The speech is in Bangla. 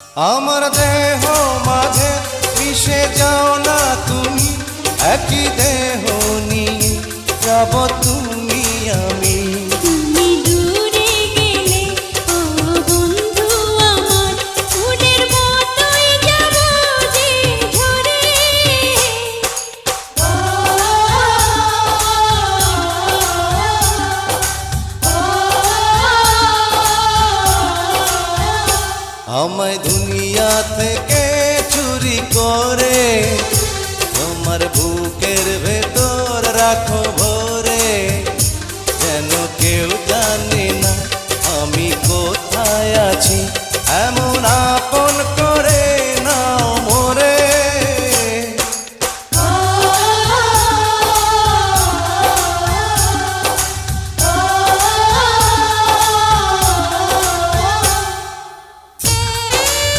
আমার দেহ মাঝে মিশে যাও না তুমি, একই দেহ নিয়ে যাব তুমি আমি। তুমি দূরে গেলে ও বন্ধু আমার, ফুলের মতোই যাব যে ঝরে। আমায় দুনিয়া থেকে চুরি করে তোমার বুকের ভেতর রাখো ভরে, যেন কেউ জানে না আমি কোথায় আছি। এমন